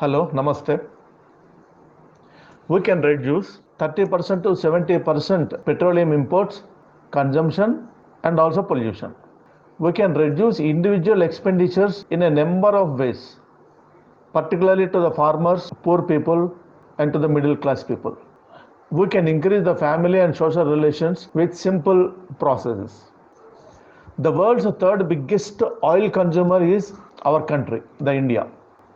Hello, Namaste. We can reduce 30% to 70% petroleum imports, consumption, and also pollution. We can reduce individual expenditures in a number of ways, particularly to the farmers, poor people, and to the middle class people. We can increase the family and social relations with simple processes. The world's third biggest oil consumer is our country, the India.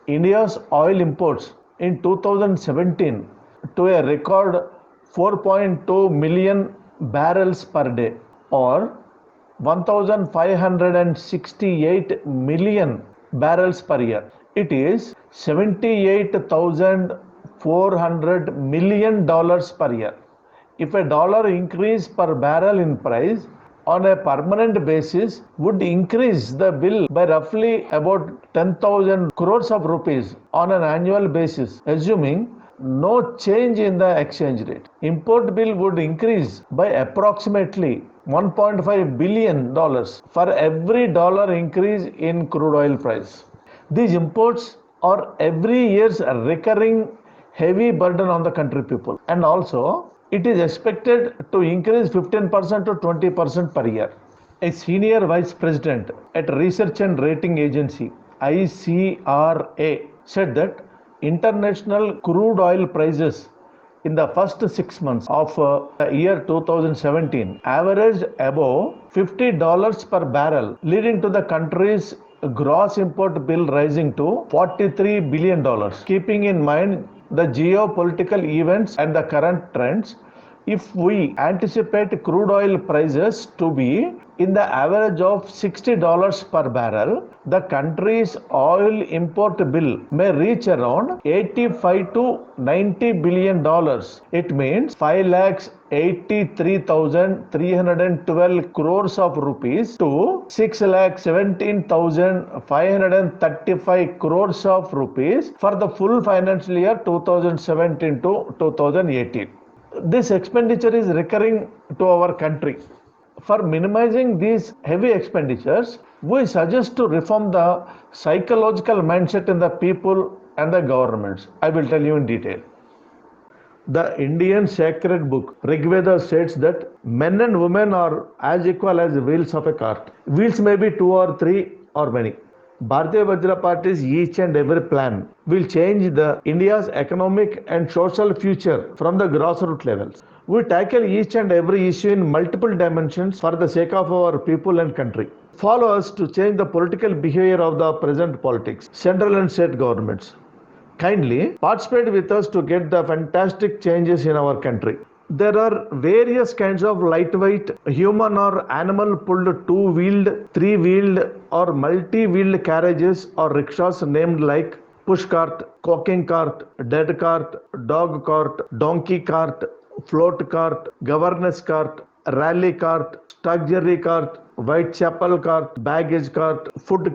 India's oil imports in 2017 to a record 4.2 million barrels per day, or 1,568 million barrels per year. It is $78,400 million per year. If a dollar increase per barrel in price on a permanent basis would increase the bill by roughly about 10,000 crores of rupees on an annual basis, assuming no change in the exchange rate. Import bill would increase by approximately $1.5 billion for every dollar increase in crude oil price. These imports are every year's recurring heavy burden on the country people, and also it is expected to increase 15% to 20% per year. A senior vice president at research and rating agency ICRA said that international crude oil prices in the first 6 months of the year 2017 averaged above $50 per barrel, leading to the country's gross import bill rising to $43 billion. Keeping in mind the geopolitical events and the current trends, if we anticipate crude oil prices to be in the average of $60 per barrel, the country's oil import bill may reach around $85 to $90 billion. It means 5,83,312 crores of rupees to 6,17,535 crores of rupees for the full financial year 2017 to 2018. This expenditure is recurring to our country. For minimizing these heavy expenditures, we suggest to reform the psychological mindset in the people and the governments. I will tell you in detail. The Indian sacred book Rig Veda states that men and women are as equal as wheels of a cart. Wheels may be 2 or 3 or many. Bharathiya Vajra Party's each and every plan will change the India's economic and social future from the grassroots levels. We tackle each and every issue in multiple dimensions for the sake of our people and country. Follow us to change the political behavior of the present politics, central and state governments. Kindly participate with us to get the fantastic changes in our country. There are various kinds of lightweight human or animal pulled two-wheeled, three-wheeled or multi-wheeled carriages or rickshaws named like push cart, walking cart, dead cart, dog cart, donkey cart, float cart, governess cart, rally cart, Staggery cart, Whitechapel cart, baggage cart, food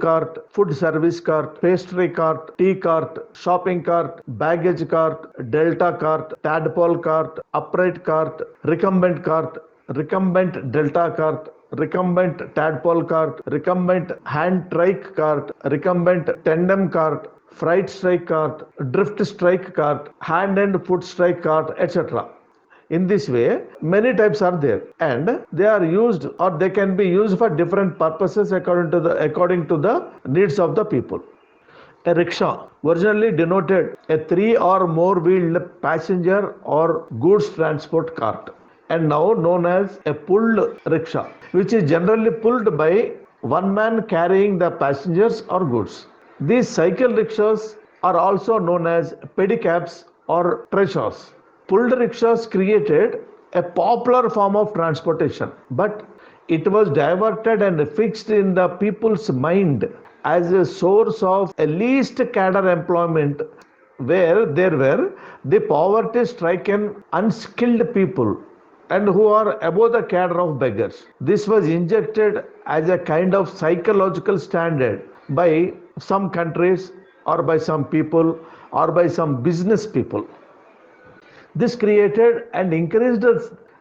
service cart, pastry cart, tea cart, shopping cart, baggage cart, delta cart, tadpole cart, upright cart, recumbent delta cart, recumbent tadpole cart, recumbent hand trike cart, recumbent tandem cart, freight strike cart, drift strike cart, hand and foot strike cart, etc. In this way, many types are there, and they are used or they can be used for different purposes according to the needs of the people. A rickshaw originally denoted a 3 or more wheeled passenger or goods transport cart, and now known as a pulled rickshaw, which is generally pulled by one man carrying the passengers or goods. These cycle rickshaws are also known as pedicabs or trishaws. Pulled rickshaws created a popular form of transportation, but it was diverted and fixed in the people's mind as a source of a least cadre employment, where there were the poverty-stricken, unskilled people and who are above the cadre of beggars. This was injected as a kind of psychological standard by some countries or by some people or by some business people. This created and increased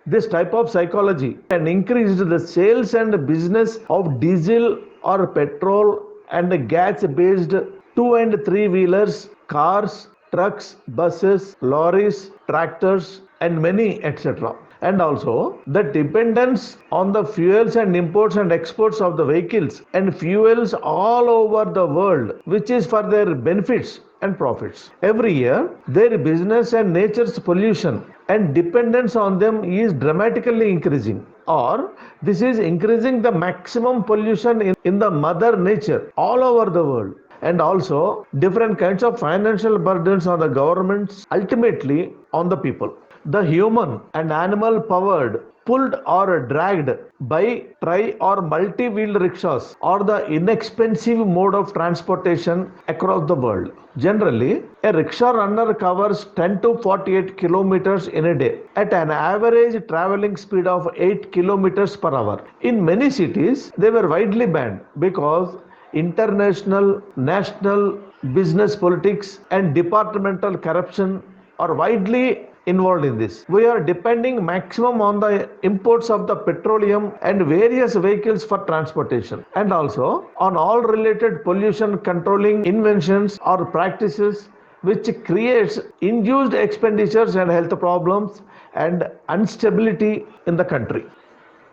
this type of psychology and increased the sales and business of diesel or petrol and gas based 2 and 3 wheelers, cars, trucks, buses, lorries, tractors, and many etc. And also the dependence on the fuels and imports and exports of the vehicles and fuels all over the world, which is for their benefits and profits. Every year, their business and nature's pollution and dependence on them is dramatically increasing, or this is increasing the maximum pollution in the mother nature all over the world. And also different kinds of financial burdens on the governments, ultimately on the people. The human and animal powered, pulled or dragged by tri or multi-wheeled rickshaws or the inexpensive mode of transportation across the world. Generally, a rickshaw runner covers 10 to 48 kilometers in a day at an average traveling speed of 8 kilometers per hour. In many cities, they were widely banned because international, national, business politics and departmental corruption are widely involved in this. We are depending maximum on the imports of the petroleum and various vehicles for transportation, and also on all related pollution controlling inventions or practices, which creates induced expenditures and health problems and instability in the country.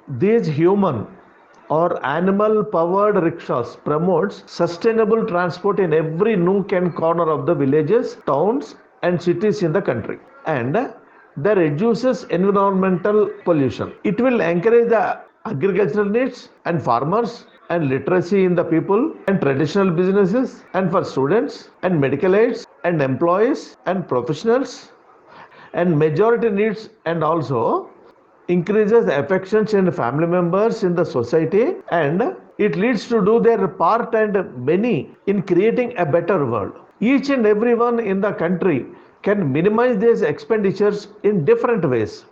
These human or animal powered rickshaws promotes sustainable transport in every nook and corner of the villages, towns and cities in the country, and that reduces environmental pollution. It will encourage the agricultural needs and farmers and literacy in the people and traditional businesses and for students and medical aids and employees and professionals and majority needs, and also increases affections in family members in the society, and it leads to do their part and many in creating a better world. Each and everyone in the country can minimize these expenditures in different ways,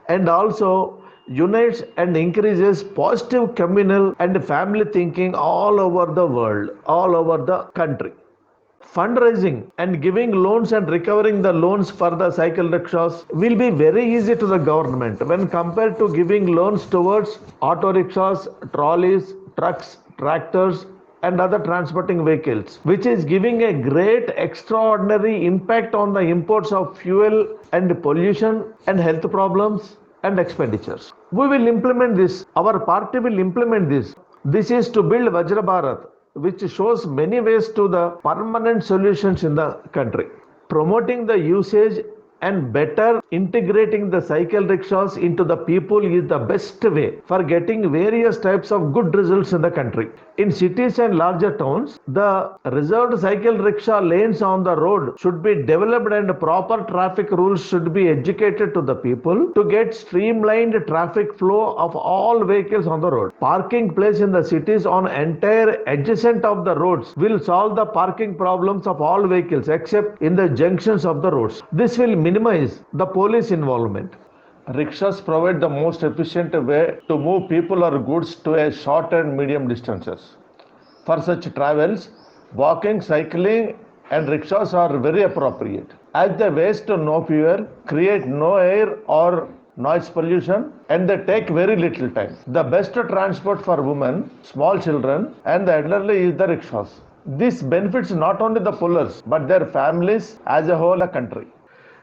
and also unites and increases positive communal and family thinking all over the world, all over the country. Fundraising and giving loans and recovering the loans for the cycle rickshaws will be very easy to the government when compared to giving loans towards auto rickshaws, trolleys, trucks, tractors and other transporting vehicles, which is giving a great extraordinary impact on the imports of fuel and pollution and health problems and expenditures. We will implement this. Our party will implement this. This is to build Vajra Bharat, which shows many ways to the permanent solutions in the country. Promoting the usage and better integrating the cycle rickshaws into the people is the best way for getting various types of good results in the country. In cities and larger towns, the reserved cycle rickshaw lanes on the road should be developed and proper traffic rules should be educated to the people to get streamlined traffic flow of all vehicles on the road. Parking place in the cities on entire adjacent of the roads will solve the parking problems of all vehicles except in the junctions of the roads. This will minimize the police involvement. Rickshaws provide the most efficient way to move people or goods to a short and medium distances. For such travels, walking, cycling and rickshaws are very appropriate, as they waste no fuel, create no air or noise pollution, and they take very little time. The best transport for women, small children and the elderly is the rickshaws. This benefits not only the pullers but their families as a whole country.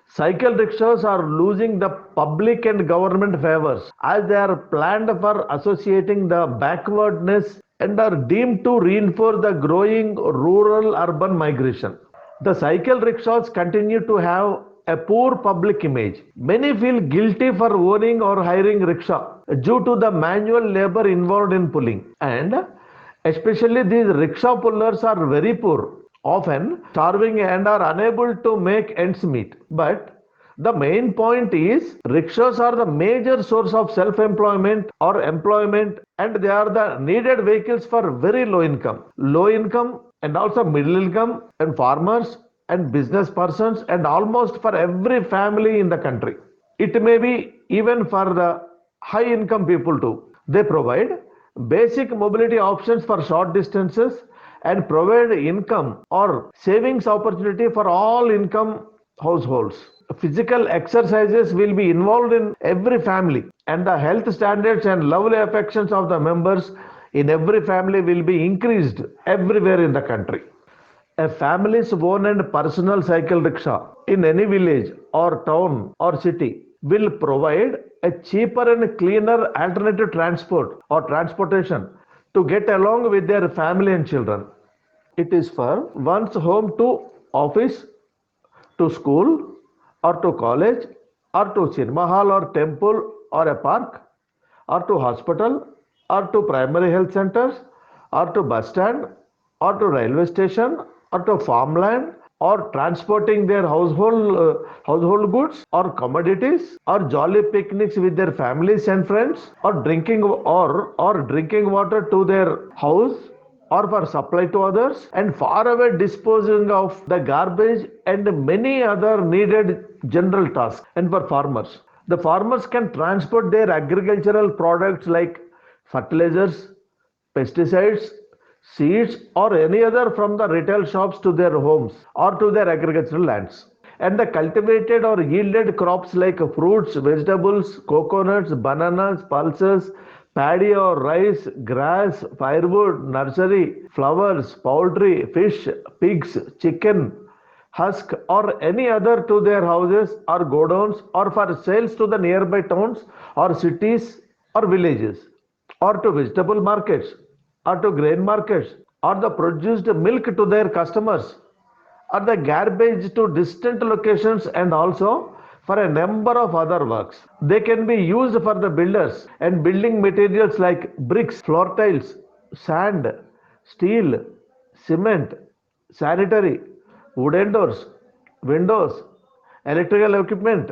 Cycle rickshaws are losing the public and government favors as they are planned for associating the backwardness and are deemed to reinforce the growing rural-urban migration. The cycle rickshaws continue to have a poor public image. Many feel guilty for owning or hiring rickshaw due to the manual labor involved in pulling, and especially these rickshaw pullers are very poor, often starving and are unable to make ends meet. But the main point is rickshaws are the major source of self-employment or employment, and they are the needed vehicles for very low income and also middle income and farmers and business persons and almost for every family in the country. It may be even for the high income people too. They provide basic mobility options for short distances and provide income or savings opportunity for all income households. Physical exercises will be involved in every family, and the health standards and lovely affections of the members in every family will be increased everywhere in the country. A family's own and personal cycle rickshaw in any village or town or city will provide a cheaper and cleaner alternative transport or transportation to get along with their family and children. It is for one's home to office, to school, or to college, or to cinema hall or temple or a park, or to hospital, or to primary health centers, or to bus stand, or to railway station, or to farmland, or transporting their household goods or commodities, or jolly picnics with their families and friends, or drinking water to their house or for supply to others, and far away disposing of the garbage and many other needed general tasks. And for farmers, the farmers can transport their agricultural products like fertilizers, pesticides, seeds, or any other from the retail shops to their homes or to their agricultural lands. And the cultivated or yielded crops like fruits, vegetables, coconuts, bananas, pulses, paddy or rice, grass, firewood, nursery, flowers, poultry, fish, pigs, chicken, husk, or any other to their houses or godowns or for sales to the nearby towns or cities or villages or to vegetable markets or to grain markets or the produced milk to their customers or the garbage to distant locations and also for a number of other works. They can be used for the builders and building materials like bricks, floor tiles, sand, steel, cement, sanitary, wooden doors, windows, electrical equipment,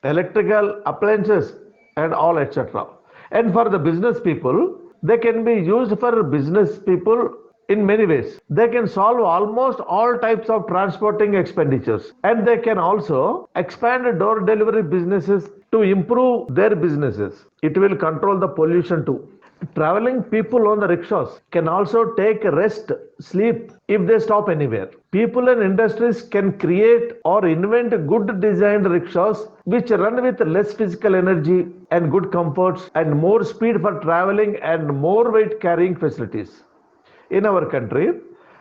electrical appliances, and all etc. And for the business people, they can be used for business people in many ways. They can solve almost all types of transporting expenditures, and they can also expand door delivery businesses to improve their businesses. It will control the pollution too. Traveling people on the rickshaws can also take rest, sleep if they stop anywhere. People and industries can create or invent good designed rickshaws which run with less physical energy and good comforts and more speed for traveling and more weight carrying facilities. In our country,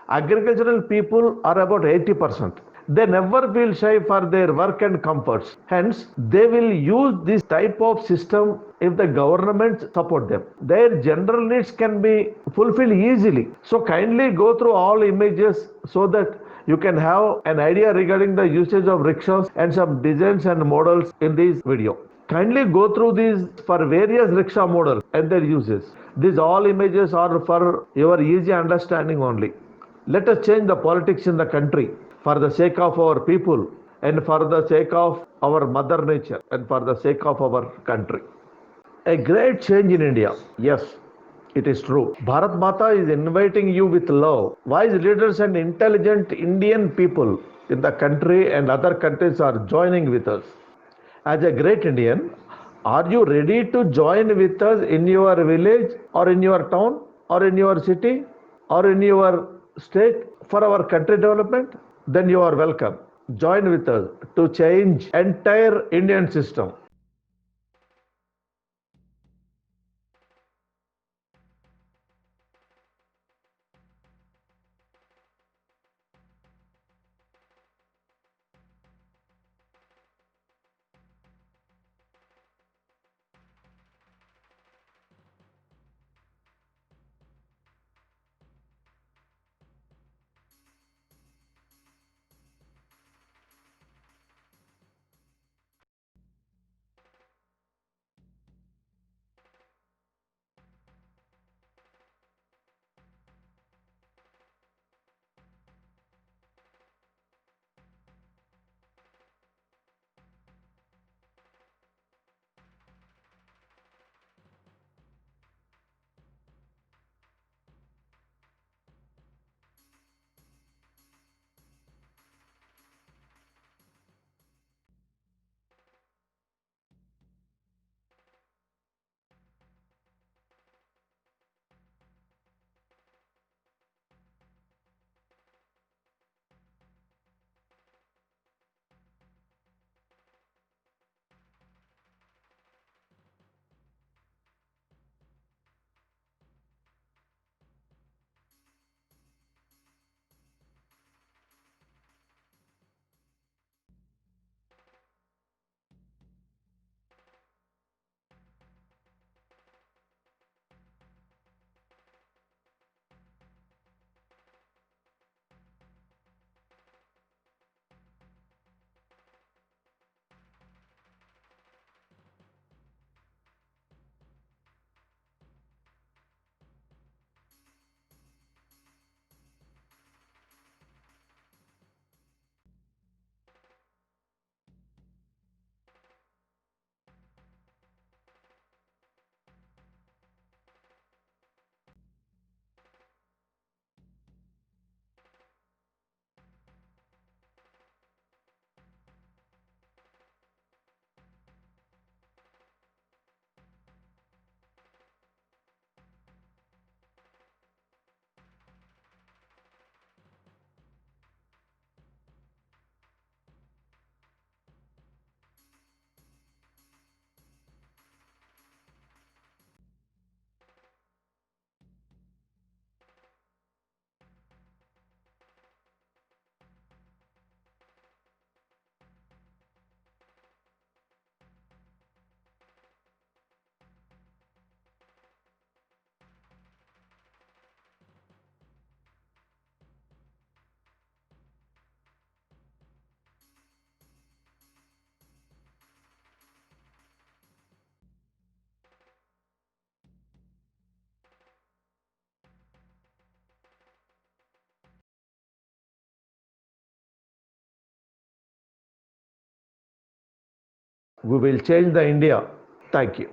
agricultural people are about 80%. They never feel shy for their work and comforts. Hence, they will use this type of system if the government support them. Their general needs can be fulfilled easily. So kindly go through all images so that you can have an idea regarding the usage of rickshaws and some designs and models in this video. Kindly go through these for various rickshaw models and their uses. These all images are for your easy understanding only. Let us change the politics in the country for the sake of our people and for the sake of our mother nature and for the sake of our country. A great change in India. Yes, it is true. Bharat Mata is inviting you with love. Wise leaders and intelligent Indian people in the country and other countries are joining with us. As a great Indian, are you ready to join with us in your village or in your town or in your city or in your state for our country development? Then you are welcome. Join with us to change entire Indian system. We will change the India. Thank you.